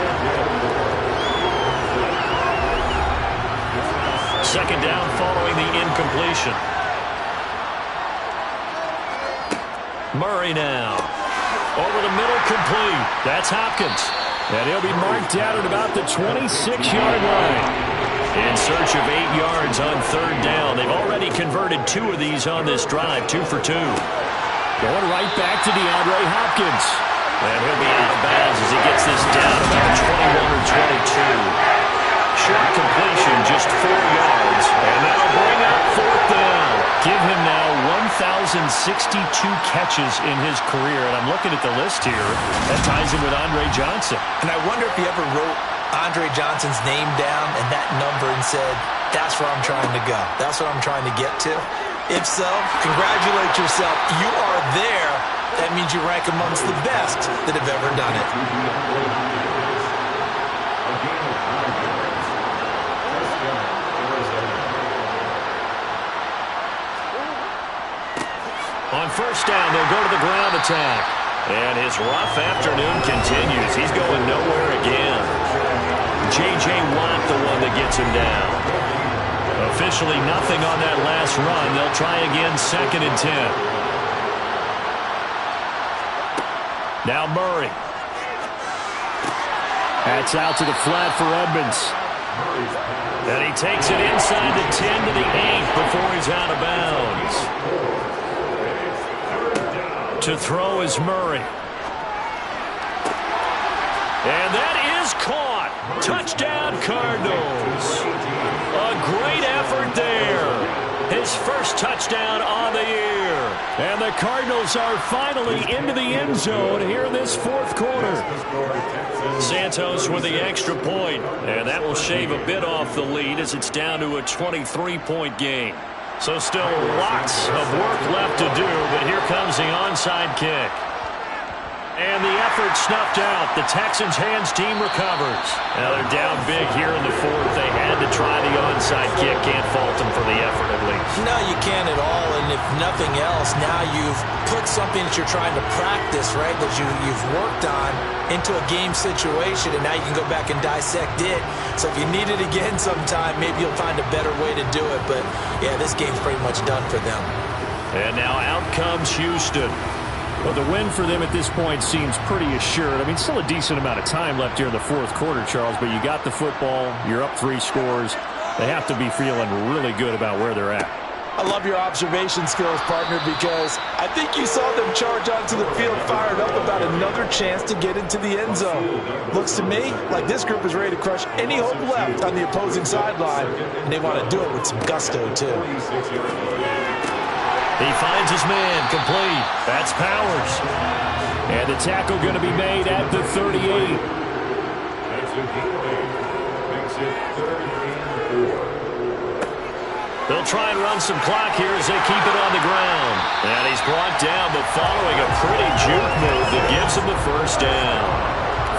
Second down following the incompletion. Murray now. Over the middle, complete. That's Hopkins. And he'll be marked out at about the 26-yard line. In search of 8 yards on third down. They've already converted 2 of these on this drive, 2 for 2. Going right back to DeAndre Hopkins. And he'll be out of bounds as he gets this down about the 21 or 22. Short completion, just 4 yards. And that'll bring up 4th down. Give him now 1,062 catches in his career. And I'm looking at the list here. That ties him with Andre Johnson. And I wonder if he ever wrote Andre Johnson's name down and that number and said, that's where I'm trying to go. That's what I'm trying to get to. If so, congratulate yourself. You are there. That means you rank amongst the best that have ever done it. On 1st down, they'll go to the ground attack. And his rough afternoon continues. He's going nowhere again. J.J. Watt, the one that gets him down. Officially nothing on that last run. They'll try again 2nd and 10. Now Murray. That's out to the flat for Edmonds. And he takes it inside the 10 to the 8 before he's out of bounds. To throw is Murray. And that is caught. Touchdown, Cardinals. A great effort there. His first touchdown on the year. And the Cardinals are finally into the end zone here in this 4th quarter. Santos with the extra point. And that will shave a bit off the lead as it's down to a 23-point game. So still lots of work left to do, but here comes the onside kick. And the effort snuffed out. The Texans' hands team recovers. Now they're down big here in the 4th. They had to try the onside kick. Can't fault them for the effort at least. No, you can't at all. And if nothing else, now you've put something that you're trying to practice, right, that you've worked on into a game situation, and now you can go back and dissect it. So if you need it again sometime, maybe you'll find a better way to do it. But, yeah, this game's pretty much done for them. And now out comes Houston. Well, the win for them at this point seems pretty assured. I mean, still a decent amount of time left here in the 4th quarter, Charles, but you got the football. You're up 3 scores. They have to be feeling really good about where they're at. I love your observation skills, partner, because I think you saw them charge onto the field fired up about another chance to get into the end zone. Looks to me like this group is ready to crush any hope left on the opposing sideline, and they want to do it with some gusto, too. He finds his man, complete. That's Powers. And the tackle going to be made at the 38. They'll try and run some clock here as they keep it on the ground. And he's brought down, but following a pretty juke move that gives him the 1st down.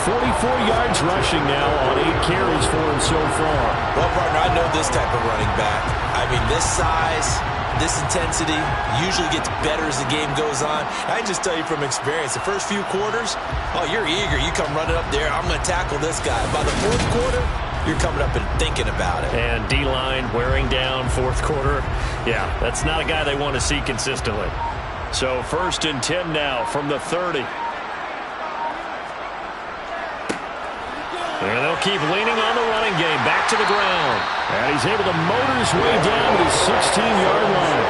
44 yards rushing now on 8 carries for him so far. Well, partner, I know this type of running back. I mean, this size, this intensity usually gets better as the game goes on. I can just tell you from experience, the first few quarters, oh, you're eager. You come running up there, I'm going to tackle this guy. By the 4th quarter, you're coming up and thinking about it. And D-line wearing down 4th quarter. Yeah, that's not a guy they want to see consistently. So 1st and 10 now from the 30. And they'll keep leaning on the running game. Back to the ground. And he's able to motor his way down to the 16-yard line.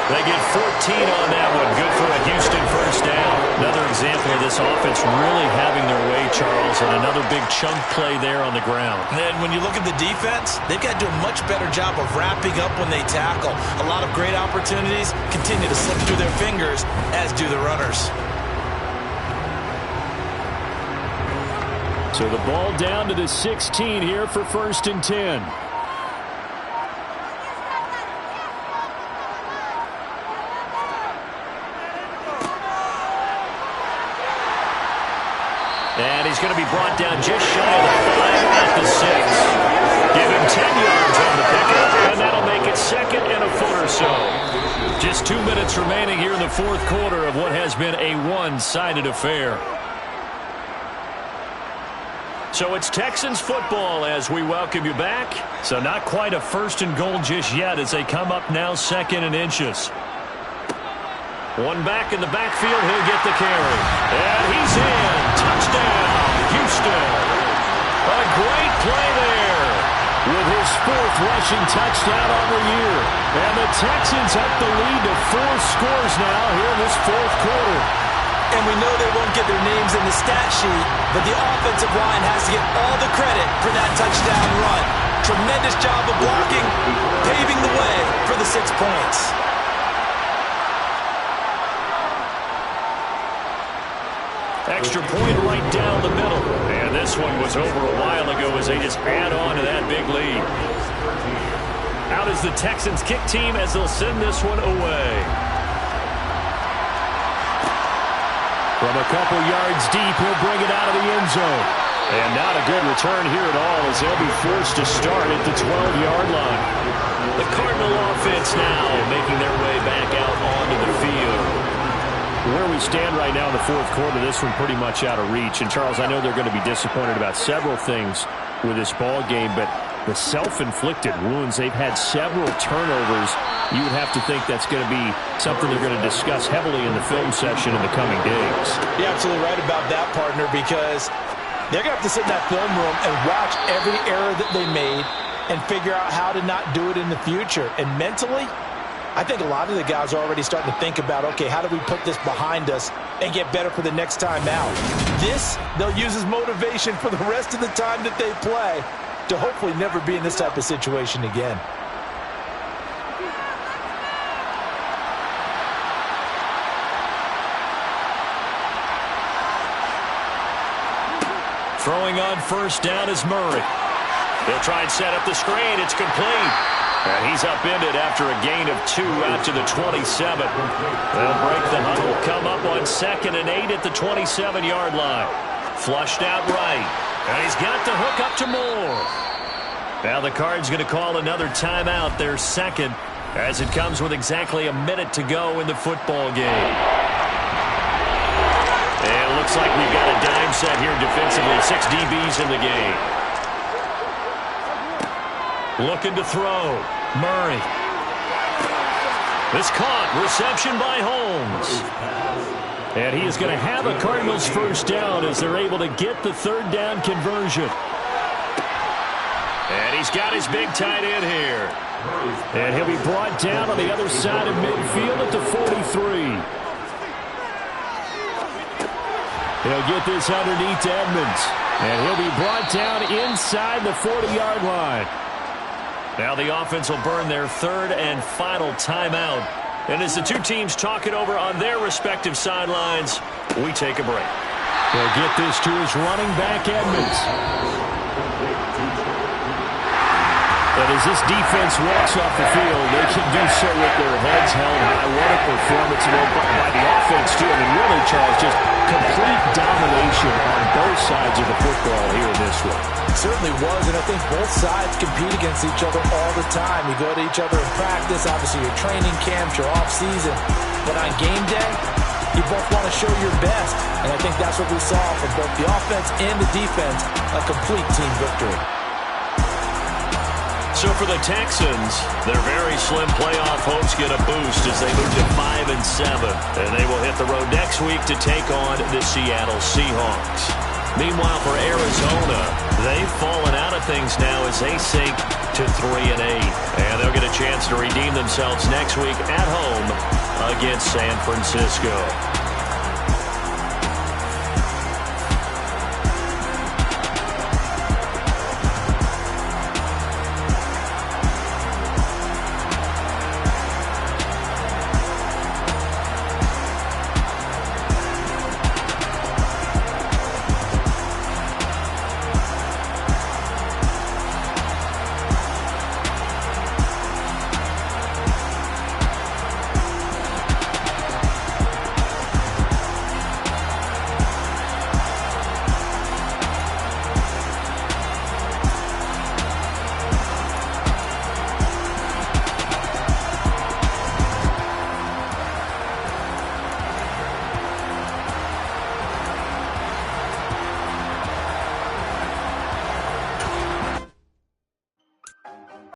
They get 14 on that one. Good for a Houston 1st down. Another example of this offense really having their way, Charles, and another big chunk play there on the ground. And then when you look at the defense, they've got to do a much better job of wrapping up when they tackle. A lot of great opportunities continue to slip through their fingers, as do the runners. So the ball down to the 16 here for 1st and 10. And he's going to be brought down just shy of the 5 at the 6. Give him 10 yards on the pickup, and that'll make it 2nd and a foot or so. Just 2 minutes remaining here in the 4th quarter of what has been a one-sided affair. So it's Texans football as we welcome you back. So not quite a 1st and goal just yet as they come up now 2nd and inches. One back in the backfield. He'll get the carry. And he's in. Touchdown, Houston. A great play there with his 4th rushing touchdown on the year. And the Texans up the lead to 4 scores now here in this 4th quarter. And we know they won't get their names in the stat sheet, but the offensive line has to get all the credit for that touchdown run. Tremendous job of blocking, paving the way for the 6 points. Extra point right down the middle. And this one was over a while ago as they just add on to that big lead. Out is the Texans kick team as they'll send this one away. From a couple yards deep, he'll bring it out of the end zone. And not a good return here at all as they'll be forced to start at the 12-yard line. The Cardinal offense now making their way back out onto the field. Where we stand right now in the fourth quarter, this one pretty much out of reach. And, Charles, I know they're going to be disappointed about several things with this ball game, but the self-inflicted wounds, they've had several turnovers. You would have to think that's going to be something they're going to discuss heavily in the film session in the coming days. You're absolutely right about that, partner, because they're going to have to sit in that film room and watch every error that they made and figure out how to not do it in the future. And mentally, I think a lot of the guys are already starting to think about, okay, how do we put this behind us and get better for the next time out? This, they'll use as motivation for the rest of the time that they play to hopefully never be in this type of situation again. Throwing on first down is Murray. They'll try and set up the screen. It's complete. And he's upended after a gain of 2 out to the 27. They'll break the huddle, come up on 2nd and 8 at the 27-yard line. Flushed out right. And he's got the hook up to Moore. Now the Cards going to call another timeout, their second, as it comes with exactly a minute to go in the football game. And it looks like we've got a dime set here defensively. 6 DBs in the game. Looking to throw. Murray. This caught. Reception by Holmes. And he is going to have a Cardinals first down as they're able to get the 3rd down conversion. And he's got his big tight end here. And he'll be brought down on the other side of midfield at the 43. He'll get this underneath to Edmonds. And he'll be brought down inside the 40-yard line. Now the offense will burn their 3rd and final timeout. And as the two teams talk it over on their respective sidelines, we take a break. He'll get this to his running back, Edmonds. And as this defense walks off the field, they can do so with their heads held high. What a performance by the offense, too. I mean, really, Charles, just complete domination on both sides of the football here in this one. It certainly was, and I think both sides compete against each other all the time. You go to each other in practice, obviously your training camps, your off-season. But on game day, you both want to show your best. And I think that's what we saw from both the offense and the defense, a complete team victory. So for the Texans, their very slim playoff hopes get a boost as they move to 5-7. And they will hit the road next week to take on the Seattle Seahawks. Meanwhile, for Arizona, they've fallen out of things now as they sink to 3-8. And they'll get a chance to redeem themselves next week at home against San Francisco.